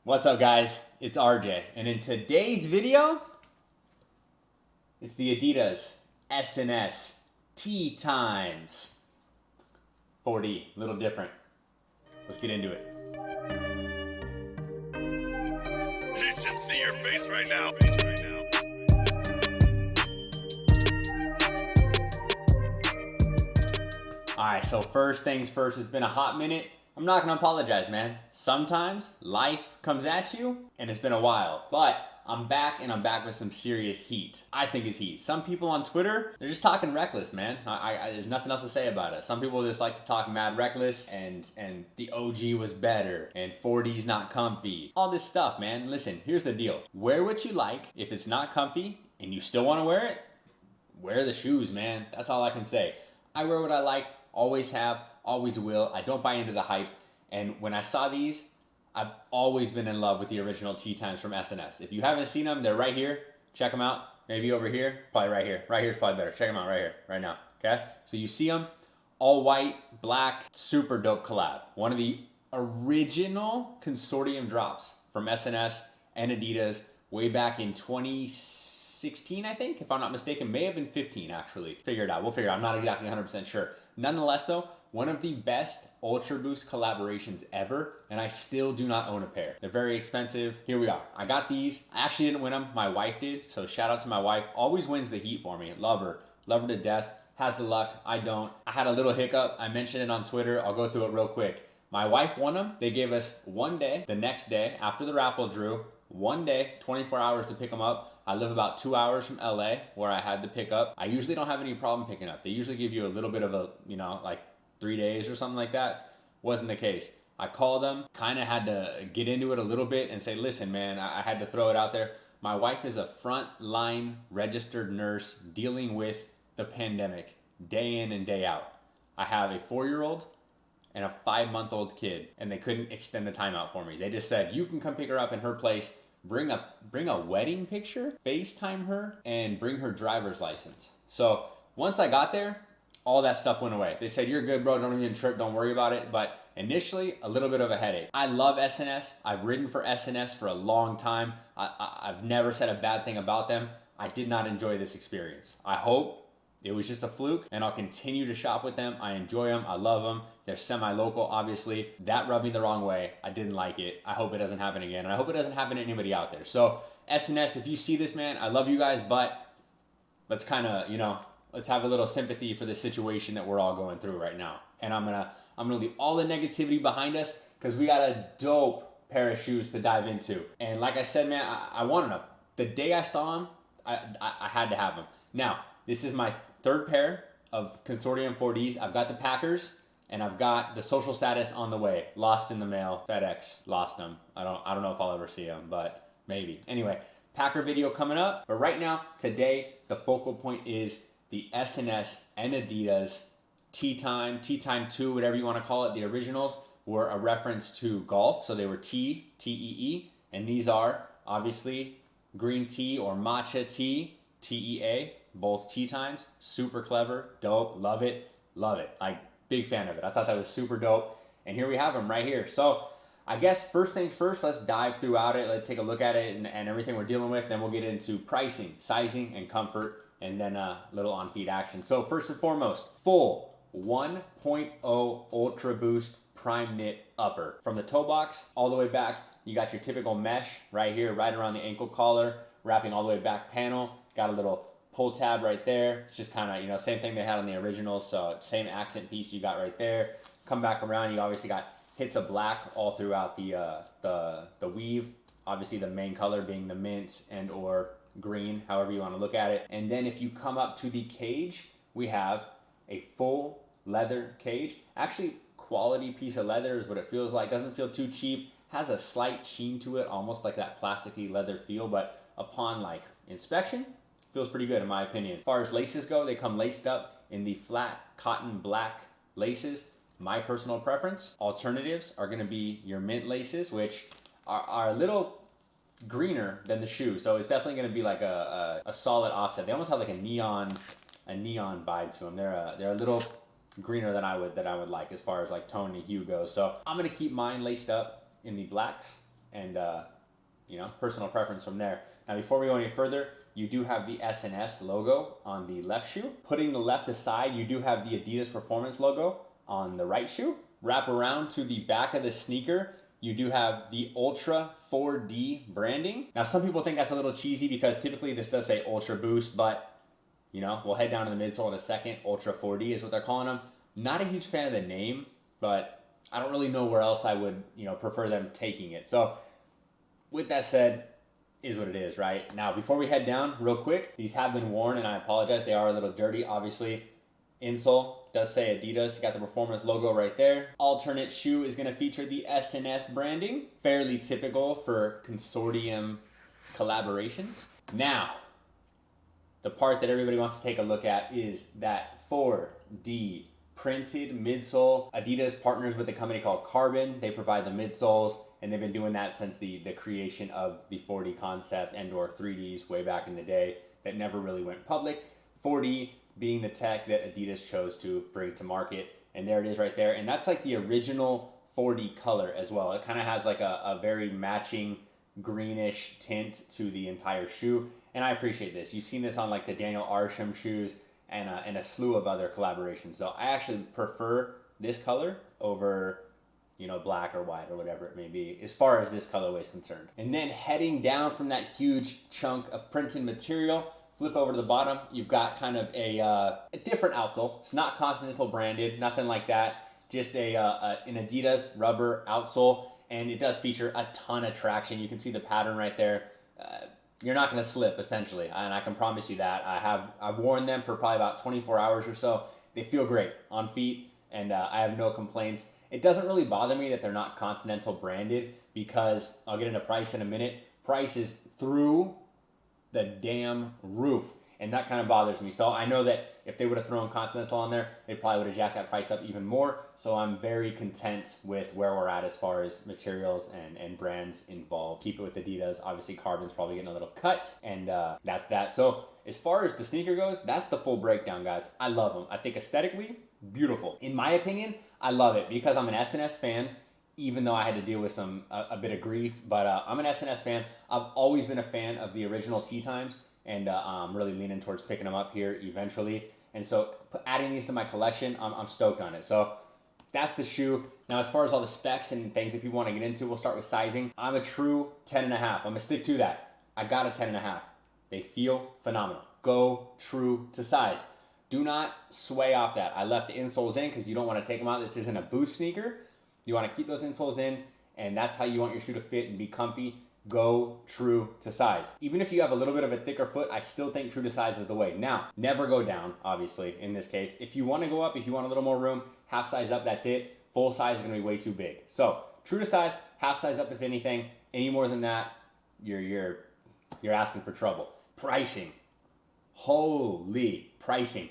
What's up, guys? It's RJ, and in today's video, it's the Adidas S&S Tea Times 4D. A little different. Let's get into it. You should see your face right now. Alright, so first things first, it's been a hot minute. I'm not gonna apologize, man. Sometimes life comes at you, and it's been a while, but I'm back, and I'm back with some serious heat. I think it's heat. Some people on Twitter, they're just talking reckless, man. There's nothing else to say about it. Some people just like to talk mad reckless, and the OG was better, and 4D's not comfy. All this stuff, man. Listen, here's the deal. Wear what you like. If it's not comfy, and you still wanna wear it, wear the shoes, man. That's all I can say. I wear what I like, always have, always will. I don't buy into the hype. And when I saw these, I've always been in love with the original Tea Times from S&S. If you haven't seen them, they're right here. Check them out. Maybe over here, probably right here. Right here is probably better. Check them out right here, right now. Okay? So you see them, all white, black, super dope collab. One of the original consortium drops from S&S and Adidas way back in 2016, I think, if I'm not mistaken. May have been 15, actually. Figure it out. We'll figure it out. I'm not exactly 100% sure. Nonetheless, though, one of the best Ultra Boost collaborations ever, and I still do not own a pair. They're very expensive. Here we are. I got these. I actually didn't win them. My wife did, so shout out to my wife. Always wins the heat for me. Love her. Love her to death. Has the luck. I don't. I had a little hiccup. I mentioned it on Twitter. I'll go through it real quick. My wife won them. They gave us one day, the next day, after the raffle drew, one day, 24 hours to pick them up. I live about 2 hours from LA where I had to pick up. I usually don't have any problem picking up. They usually give you a little bit of a, like 3 days or something like that. Wasn't the case. I called them, kind of had to get into it a little bit and say, listen, man, I had to throw it out there. My wife is a frontline registered nurse dealing with the pandemic day in and day out. I have a 4-year-old and a 5-month-old kid, and they couldn't extend the timeout for me. They just said, you can come pick her up in her place, bring a wedding picture, FaceTime her, and bring her driver's license. So once I got there, all that stuff went away. They said, you're good, bro, don't even trip, don't worry about it. But initially, a little bit of a headache. I love S&S. I've ridden for S&S for a long time. I've never said a bad thing about them. I did not enjoy this experience. I hope it was just a fluke, and I'll continue to shop with them. I enjoy them. I love them. They're semi-local, obviously. That rubbed me the wrong way. I didn't like it. I hope it doesn't happen again, and I hope it doesn't happen to anybody out there. So S&S, if you see this, man, I love you guys, but let's kind of, let's have a little sympathy for the situation that we're all going through right now. And I'm gonna leave all the negativity behind us because we got a dope pair of shoes to dive into. And like I said, man, I wanted them. The day I saw them, I had to have them. Now, this is my third pair of Consortium 4Ds. I've got the Packers, and I've got the Social Status on the way. Lost in the mail. FedEx lost them. I don't know if I'll ever see them, but maybe. Anyway, Packer video coming up. But right now, today, the focal point is the S&S and Adidas Tea Time 2, whatever you want to call it. The originals were a reference to golf, so they were T, T-E-E, and these are obviously green tea or matcha tea, T-E-A, both Tea Times. Super clever, dope, love it. Like, big fan of it. I thought that was super dope, and here we have them right here. So I guess first things first, let's dive throughout it. Let's take a look at it and everything we're dealing with. Then we'll get into pricing, sizing, and comfort, and then a little on-feet action. So first and foremost, full 1.0 Ultra Boost Prime Knit Upper. From the toe box all the way back, you got your typical mesh right here, right around the ankle collar, wrapping all the way back panel. Got a little pull tab right there. It's just kind of, same thing they had on the originals, so same accent piece you got right there. Come back around, you obviously got hits of black all throughout the weave. Obviously the main color being the mint and or green, however you want to look at it. And then if you come up to the cage, we have a full leather cage. Actually, quality piece of leather is what it feels like. Doesn't feel too cheap. Has a slight sheen to it, almost like that plasticky leather feel, but upon like inspection, feels pretty good in my opinion. As far as laces go, they come laced up in the flat cotton black laces. My personal preference. Alternatives are gonna be your mint laces, which are a little greener than the shoe. So it's definitely gonna be like a solid offset. They almost have like a neon vibe to them. They're a little greener than I would like as far as like tone and hue goes. So I'm gonna keep mine laced up in the blacks and personal preference from there. Now, before we go any further, you do have the S&S logo on the left shoe. Putting the left aside, you do have the Adidas Performance logo on the right shoe. Wrap around to the back of the sneaker, you do have the Ultra 4D branding. Now, some people think that's a little cheesy because typically this does say Ultra Boost, but we'll head down to the midsole in a second. Ultra 4D is what they're calling them. Not a huge fan of the name, but I don't really know where else I would, prefer them taking it. So with that said, is what it is, right? Now, before we head down, real quick, these have been worn, and I apologize, they are a little dirty. Obviously, insole does say Adidas. You got the Performance logo right there. Alternate shoe is gonna feature the S&S branding. Fairly typical for consortium collaborations. Now, the part that everybody wants to take a look at is that 4D printed midsole. Adidas partners with a company called Carbon. They provide the midsoles, and they've been doing that since the creation of the 4D concept and/or 3Ds way back in the day that never really went public. 4D being the tech that Adidas chose to bring to market, and there it is right there. And that's like the original 4D color as well. It kind of has like a very matching greenish tint to the entire shoe, and I appreciate this. You've seen this on like the Daniel Arsham shoes and a slew of other collaborations. So I actually prefer this color over black or white or whatever it may be, as far as this colorway is concerned. And then heading down from that huge chunk of printed material, flip over to the bottom, you've got kind of a different outsole. It's not Continental branded, nothing like that. Just an Adidas rubber outsole, and it does feature a ton of traction. You can see the pattern right there. You're not going to slip, essentially, and I can promise you that. I've worn them for probably about 24 hours or so. They feel great on feet, and I have no complaints. It doesn't really bother me that they're not Continental branded because I'll get into price in a minute. Price is through the damn roof, and that kind of bothers me. So I know that if they would have thrown Continental on there, they probably would have jacked that price up even more. So I'm very content with where we're at as far as materials and brands involved. Keep it with Adidas. Obviously, Carbon's probably getting a little cut, and that's that. So as far as the sneaker goes, that's the full breakdown, guys. I love them. I think aesthetically, beautiful. In my opinion, I love it because I'm an S&S fan, even though I had to deal with a bit of grief, but I'm an S&S fan. I've always been a fan of the original Tea Times, and I'm really leaning towards picking them up here eventually. And so adding these to my collection, I'm stoked on it. So that's the shoe. Now, as far as all the specs and things that people want to get into, we'll start with sizing. I'm a true 10.5. I'm gonna stick to that. I got a 10.5. They feel phenomenal. Go true to size. Do not sway off that. I left the insoles in because you don't want to take them out. This isn't a boost sneaker. You want to keep those insoles in, and that's how you want your shoe to fit and be comfy. Go true to size. Even if you have a little bit of a thicker foot, I still think true to size is the way. Now, never go down, obviously, in this case. If you want to go up, if you want a little more room, half size up, that's it. Full size is going to be way too big. So, true to size, half size up if anything. Any more than that, you're asking for trouble. Pricing. Holy pricing.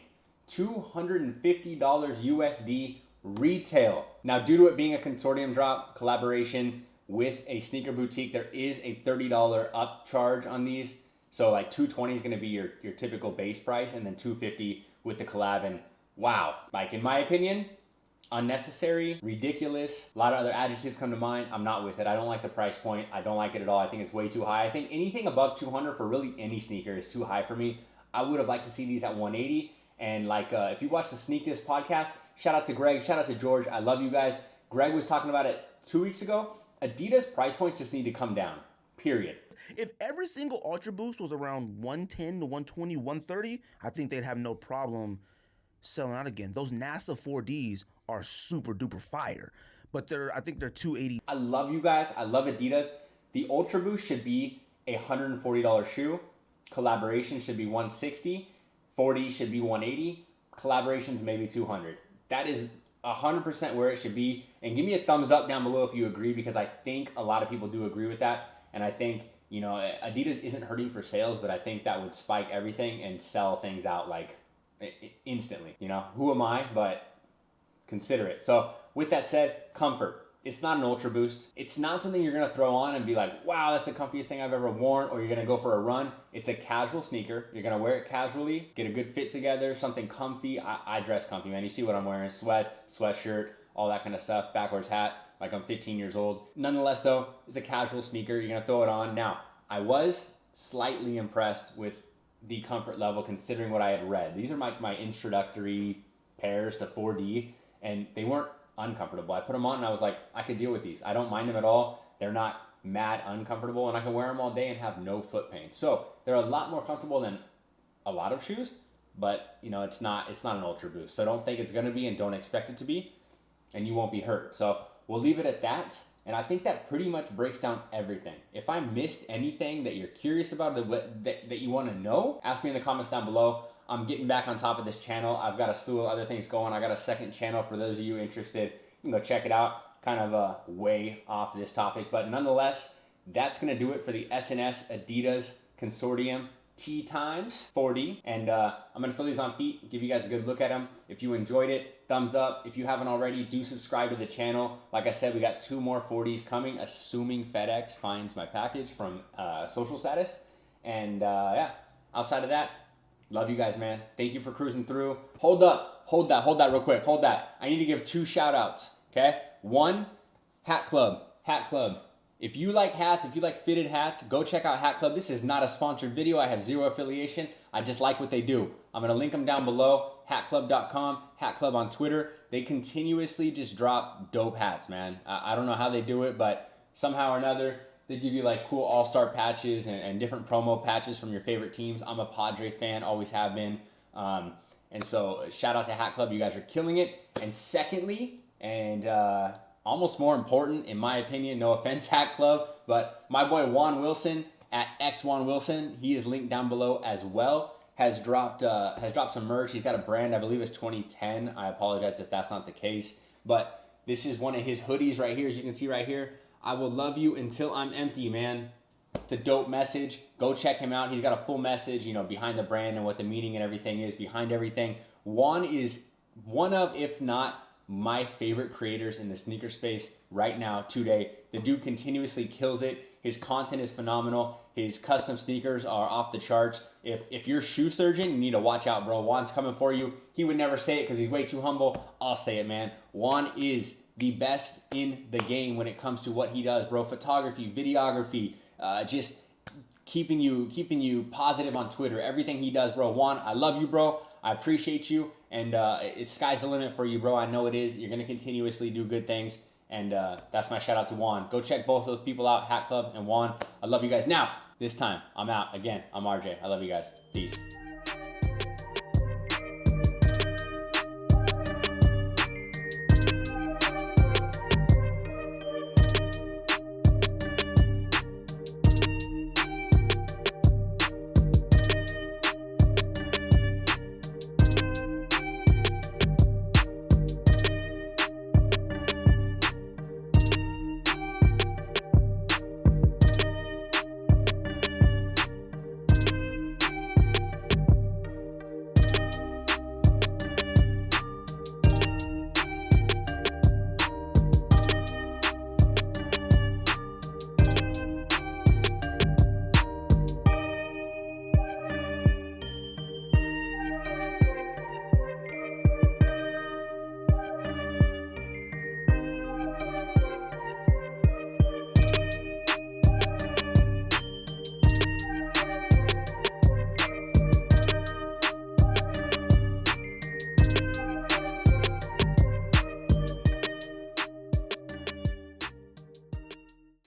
$250 USD retail. Now, due to it being a consortium drop collaboration with a sneaker boutique, there is a $30 upcharge on these. So like $220 is going to be your typical base price, and then $250 with the collab. And wow, like in my opinion, unnecessary, ridiculous. A lot of other adjectives come to mind. I'm not with it. I don't like the price point. I don't like it at all. I think it's way too high. I think anything above 200 for really any sneaker is too high for me. I would have liked to see these at 180. And like, if you watch the Sneak This podcast, shout out to Greg, shout out to George. I love you guys. Greg was talking about it 2 weeks ago. Adidas price points just need to come down, period. If every single Ultra Boost was around 110 to 120, 130, I think they'd have no problem selling out again. Those NASA 4Ds are super duper fire, but I think they're 280. I love you guys. I love Adidas. The Ultra Boost should be a $140 shoe. Collaboration should be $160. 40 should be $180. Collaborations maybe $200. That is 100% where it should be. And give me a thumbs up down below if you agree, because I think a lot of people do agree with that. And I think, Adidas isn't hurting for sales, but I think that would spike everything and sell things out like instantly. Who am I? But consider it. So with that said, comfort. It's not an Ultra Boost. It's not something you're going to throw on and be like, wow, that's the comfiest thing I've ever worn, or you're going to go for a run. It's a casual sneaker. You're going to wear it casually, get a good fit together, something comfy. I dress comfy, man. You see what I'm wearing. Sweats, sweatshirt. all that kind of stuff, backwards hat, like I'm 15 years old. Nonetheless though, it's a casual sneaker. You're gonna throw it on. Now, I was slightly impressed with the comfort level considering what I had read. These are my introductory pairs to 4D, and they weren't uncomfortable. I put them on and I was like, I could deal with these. I don't mind them at all. They're not mad uncomfortable, and I can wear them all day and have no foot pain. So they're a lot more comfortable than a lot of shoes, but you know, it's not an Ultra Boost. So don't think it's gonna be and don't expect it to be, and you won't be hurt. So we'll leave it at that. And I think that pretty much breaks down everything. If I missed anything that you're curious about, that you want to know, ask me in the comments down below. I'm getting back on top of this channel. I've got a slew of other things going. I got a second channel for those of you interested. You can go check it out. Kind of way off this topic, but nonetheless, that's going to do it for the SNS Adidas Consortium T times 40. And I'm going to throw these on feet, give you guys a good look at them. If you enjoyed it, thumbs up. If you haven't already, do subscribe to the channel. Like I said, we got 2 more 40s coming, assuming FedEx finds my package from social status. And yeah, outside of that, love you guys, man. Thank you for cruising through. Hold up. Hold that real quick. Hold that. I need to give 2 shout outs, okay? 1, Hat Club. Hat Club. If you like hats, if you like fitted hats, go check out Hat Club. This is not a sponsored video. I have 0 affiliation. I just like what they do. I'm going to link them down below. Hatclub.com, Hat Club on Twitter. They continuously just drop dope hats, man. I don't know how they do it, but somehow or another, they give you like cool all-star patches and different promo patches from your favorite teams. I'm a Padre fan, always have been. And so shout out to Hat Club. You guys are killing it. And secondly, and almost more important, in my opinion, no offense, Hat Club, but my boy Juan Wilson at X1 Wilson, he is linked down below as well, has dropped some merch. He's got a brand, I believe it's 2010. I apologize if that's not the case, but this is one of his hoodies right here, as you can see right here. I will love you until I'm empty, man. It's a dope message. Go check him out. He's got a full message, you know, behind the brand and what the meaning and everything is behind everything. Juan is one of, if not my favorite creators in the sneaker space right now, today. The dude continuously kills it. His content is phenomenal. His custom sneakers are off the charts. If you're a shoe surgeon, you need to watch out, bro. Juan's coming for you. He would never say it because he's way too humble. I'll say it, man. Juan is the best in the game when it comes to what he does, bro. Photography, videography, just keeping you positive on Twitter. Everything he does, bro. Juan, I love you, bro. I appreciate you. And it's sky's the limit for you, bro. I know it is. You're going to continuously do good things. And that's my shout out to Juan. Go check both those people out, Hat Club and Juan. I love you guys. Now, this time, I'm out. Again, I'm RJ. I love you guys. Peace.